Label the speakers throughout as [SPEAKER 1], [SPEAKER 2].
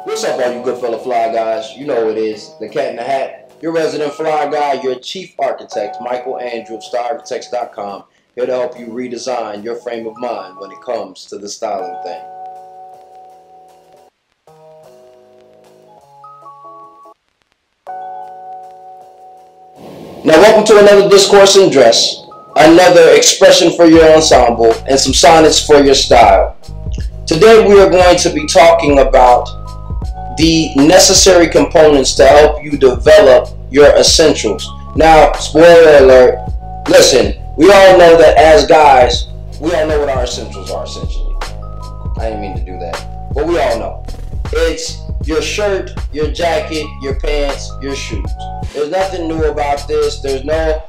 [SPEAKER 1] What's up, all you good fella fly guys? You know it is, the cat in the hat, your resident fly guy, your chief architect, Michael Andrew of StarArchitects.com, here to help you redesign your frame of mind when it comes to the styling thing. Now, welcome to another Discourse in Dress, another expression for your ensemble, and some sonnets for your style. Today we are going to be talking about the necessary components to help you develop your essentials. Now, spoiler alert, listen, we all know that as guys, we all know what our essentials are, essentially. I didn't mean to do that, but we all know. It's your shirt, your jacket, your pants, your shoes. There's nothing new about this. There's no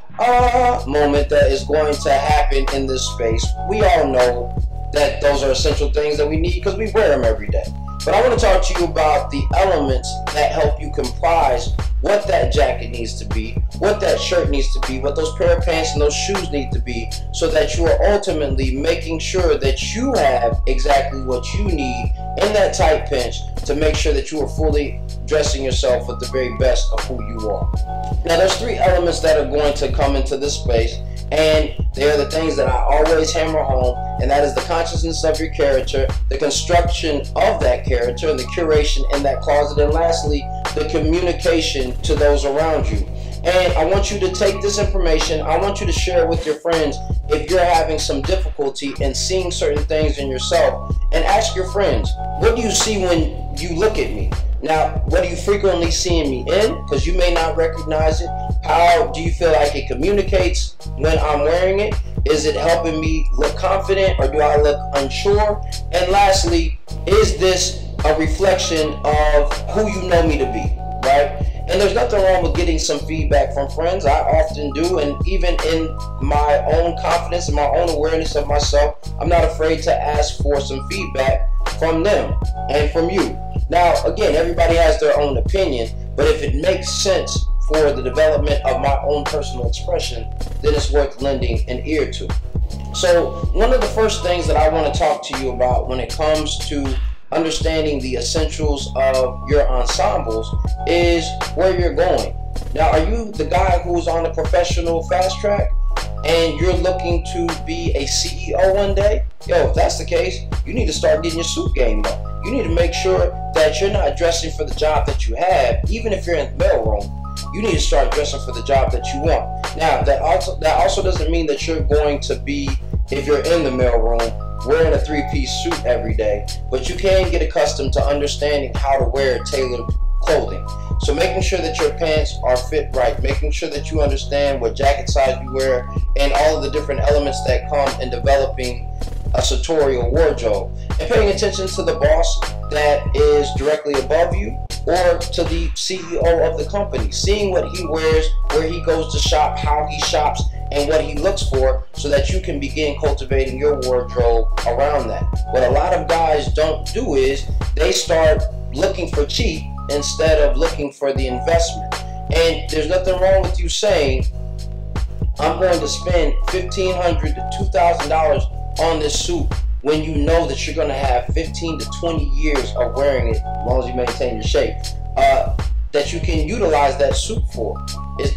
[SPEAKER 1] moment that is going to happen in this space. We all know that those are essential things that we need because we wear them every day. But I want to talk to you about the elements that help you comprise what that jacket needs to be, what that shirt needs to be, what those pair of pants and those shoes need to be, so that you are ultimately making sure that you have exactly what you need in that tight pinch to make sure that you are fully dressing yourself with the very best of who you are. Now, there's three elements that are going to come into this space, and they are the things that I always hammer home, and that is the consciousness of your character, the construction of that character, and the curation in that closet, and lastly, the communication to those around you. And I want you to take this information, I want you to share it with your friends if you're having some difficulty in seeing certain things in yourself, and ask your friends, what do you see when you look at me? Now, what are you frequently seeing me in? Because you may not recognize it. How do you feel like it communicates when I'm wearing it? Is it helping me look confident, or do I look unsure? And lastly, is this a reflection of who you know me to be, right? And there's nothing wrong with getting some feedback from friends. I often do, and even in my own confidence and my own awareness of myself, I'm not afraid to ask for some feedback from them and from you. Now, again, everybody has their own opinion, but if it makes sense for the development of my own personal expression, then it's worth lending an ear to. So one of the first things that I want to talk to you about when it comes to understanding the essentials of your ensembles is where you're going. Now, are you the guy who's on a professional fast track and you're looking to be a CEO one day? Yo, if that's the case, you need to start getting your suit game up. You need to make sure that you're not dressing for the job that you have, even if you're in the mailroom. You need to start dressing for the job that you want. Now, that also doesn't mean that you're going to be, if you're in the mailroom, wearing a three-piece suit every day, but you can get accustomed to understanding how to wear tailored clothing. So making sure that your pants are fit right, making sure that you understand what jacket size you wear, and all of the different elements that come in developing a sartorial wardrobe, and paying attention to the boss that is directly above you, or to the CEO of the company, seeing what he wears, where he goes to shop, how he shops, and what he looks for, so that you can begin cultivating your wardrobe around that. What a lot of guys don't do is they start looking for cheap instead of looking for the investment. And there's nothing wrong with you saying, I'm going to spend $1,500 to $2,000 on this suit, when you know that you're going to have 15 to 20 years of wearing it, as long as you maintain your shape, that you can utilize that suit for.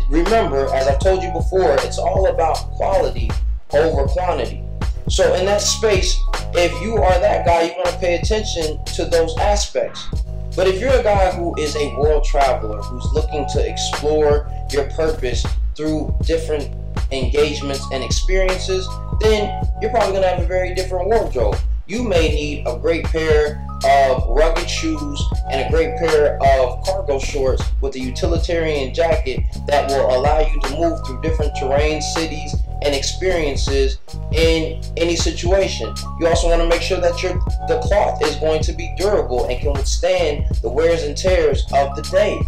[SPEAKER 1] Remember, as I've told you before, it's all about quality over quantity. So in that space, if you are that guy, you want to pay attention to those aspects. But if you're a guy who is a world traveler, who's looking to explore your purpose through different engagements and experiences, then you're probably going to have a very different wardrobe. You may need a great pair of rugged shoes and a great pair of cargo shorts with a utilitarian jacket that will allow you to move through different terrain, cities, and experiences in any situation. You also want to make sure that the cloth is going to be durable and can withstand the wears and tears of the day.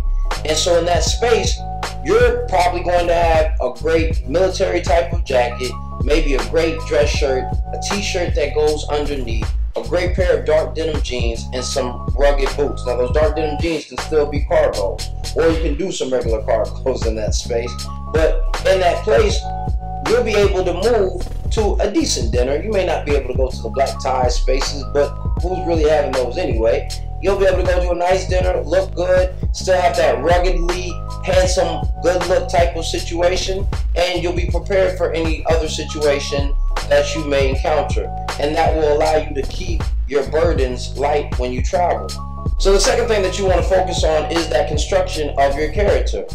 [SPEAKER 1] And so in that space, you're probably going to have a great military type of jacket, maybe a great dress shirt, a t-shirt that goes underneath, a great pair of dark denim jeans, and some rugged boots. Now, those dark denim jeans can still be cargos, or you can do some regular cargos in that space. But in that place, you'll be able to move to a decent dinner. You may not be able to go to the black tie spaces, but who's really having those anyway? You'll be able to go to a nice dinner, look good, still have that ruggedly handsome, good look type of situation, and you'll be prepared for any other situation that you may encounter. And that will allow you to keep your burdens light when you travel. So the second thing that you want to focus on is that construction of your character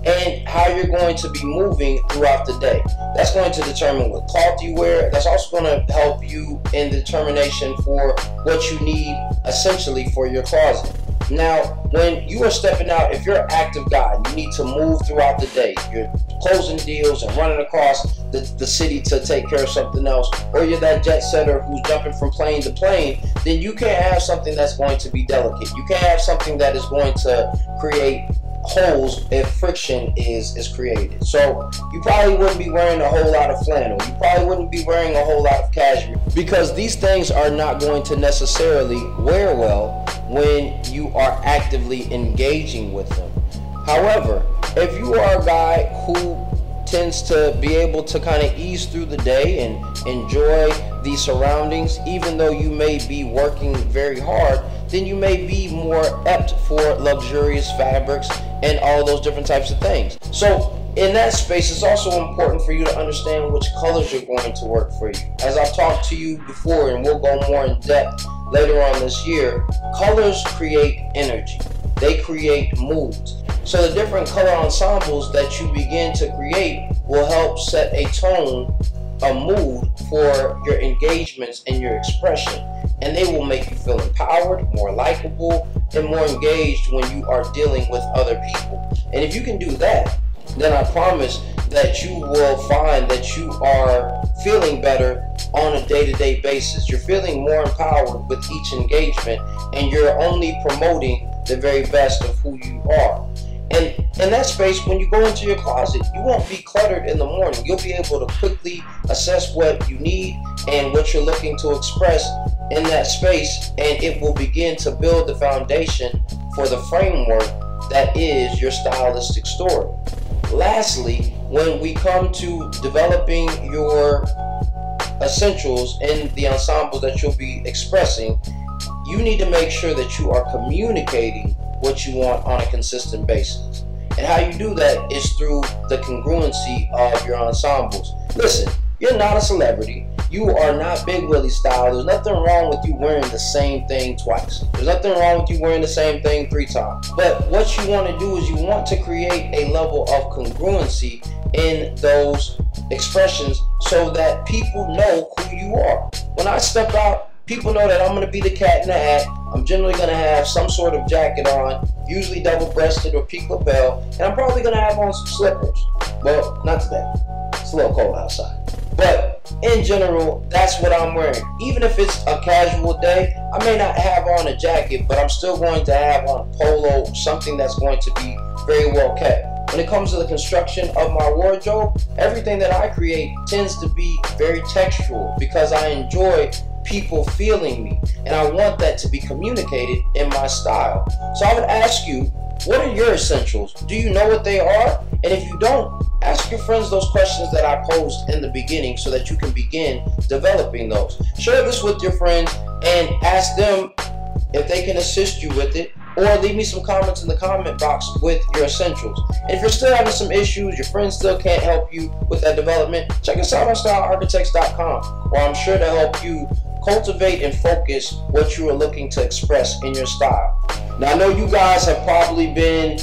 [SPEAKER 1] and how you're going to be moving throughout the day. That's going to determine what cloth you wear. That's also going to help you in the determination for what you need essentially for your closet. Now, when you are stepping out, if you're an active guy, you need to move throughout the day. You're closing deals and running across the city to take care of something else, or you're that jet setter who's jumping from plane to plane, then you can't have something that's going to be delicate. You can't have something that is going to create holes if friction is created. So you probably wouldn't be wearing a whole lot of flannel. You probably wouldn't be wearing a whole lot of cashmere, because these things are not going to necessarily wear well when you are actively engaging with them. However, if you are a guy who tends to be able to kind of ease through the day and enjoy the surroundings, even though you may be working very hard, then you may be more apt for luxurious fabrics and all those different types of things. So in that space, it's also important for you to understand which colors are going to work for you. As I've talked to you before, and we'll go more in depth later on this year, colors create energy. They create moods. So the different color ensembles that you begin to create will help set a tone, a mood for your engagements and your expression. And they will make you feel empowered, more likable, and more engaged when you are dealing with other people. And if you can do that, then I promise that you will find that you are feeling better on a day-to-day basis. You're feeling more empowered with each engagement, and you're only promoting the very best of who you are. And in that space, when you go into your closet, you won't be cluttered in the morning. You'll be able to quickly assess what you need and what you're looking to express in that space, and it will begin to build the foundation for the framework that is your stylistic story. Lastly, when we come to developing your essentials in the ensembles that you'll be expressing, you need to make sure that you are communicating what you want on a consistent basis. And how you do that is through the congruency of your ensembles. Listen, you're not a celebrity. You are not Big Willie style. There's nothing wrong with you wearing the same thing twice. There's nothing wrong with you wearing the same thing 3 times. But what you want to do is you want to create a level of congruency in those expressions so that people know who you are. When I step out, people know that I'm going to be the cat in the hat. I'm generally going to have some sort of jacket on, usually double-breasted or peak lapel, and I'm probably going to have on some slippers. Well, not today. It's a little cold outside. But in general, that's what I'm wearing. Even if it's a casual day, I may not have on a jacket, but I'm still going to have on a polo, something that's going to be very well kept. When it comes to the construction of my wardrobe, everything that I create tends to be very textual because I enjoy people feeling me, and I want that to be communicated in my style. So I would ask you, what are your essentials? Do you know what they are? And if you don't, ask your friends those questions that I posed in the beginning so that you can begin developing those. Share this with your friends and ask them if they can assist you with it, or leave me some comments in the comment box with your essentials. And if you're still having some issues, your friends still can't help you with that development, check us out on stylearchitects.com, where I'm sure to help you cultivate and focus what you are looking to express in your style. Now, I know you guys have probably been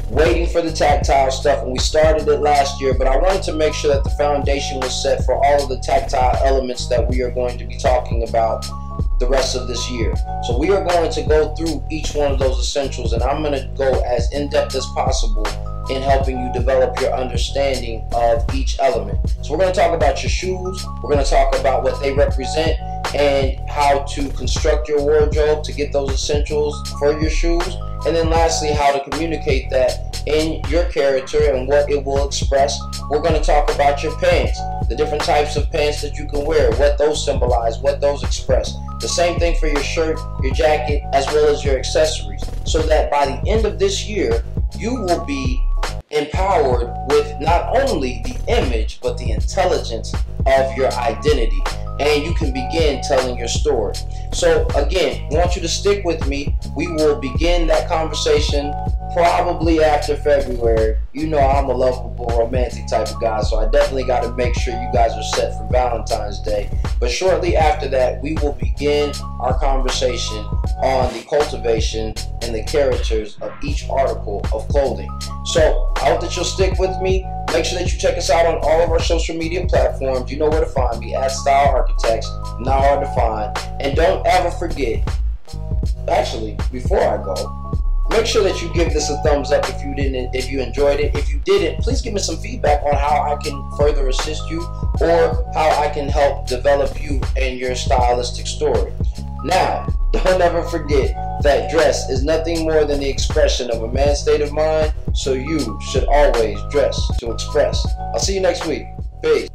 [SPEAKER 1] waiting for the tactile stuff, and we started it last year, but I wanted to make sure that the foundation was set for all of the tactile elements that we are going to be talking about the rest of this year. So we are going to go through each one of those essentials, and I'm going to go as in-depth as possible in helping you develop your understanding of each element. So we're going to talk about your shoes, we're going to talk about what they represent and how to construct your wardrobe to get those essentials for your shoes, and then lastly, how to communicate that in your character and what it will express. We're going to talk about your pants, the different types of pants that you can wear, what those symbolize, what those express. The same thing for your shirt, your jacket, as well as your accessories, so that by the end of this year, you will be empowered with not only the image, but the intelligence of your identity. and you can begin telling your story. So again, I want you to stick with me. We will begin that conversation probably after February. You know I'm a lovable, romantic type of guy, so I definitely got to make sure you guys are set for Valentine's Day. But shortly after that, we will begin our conversation on the cultivation and the characters of each article of clothing. So I hope that you'll stick with me. Make sure that you check us out on all of our social media platforms. You know where to find me, at Style Architects. Not hard to find. And don't ever forget, actually, before I go, make sure that you give this a thumbs up if you enjoyed it. If you didn't, please give me some feedback on how I can further assist you or how I can help develop you and your stylistic story. Now, don't ever forget that dress is nothing more than the expression of a man's state of mind, so you should always dress to express. I'll see you next week. Peace.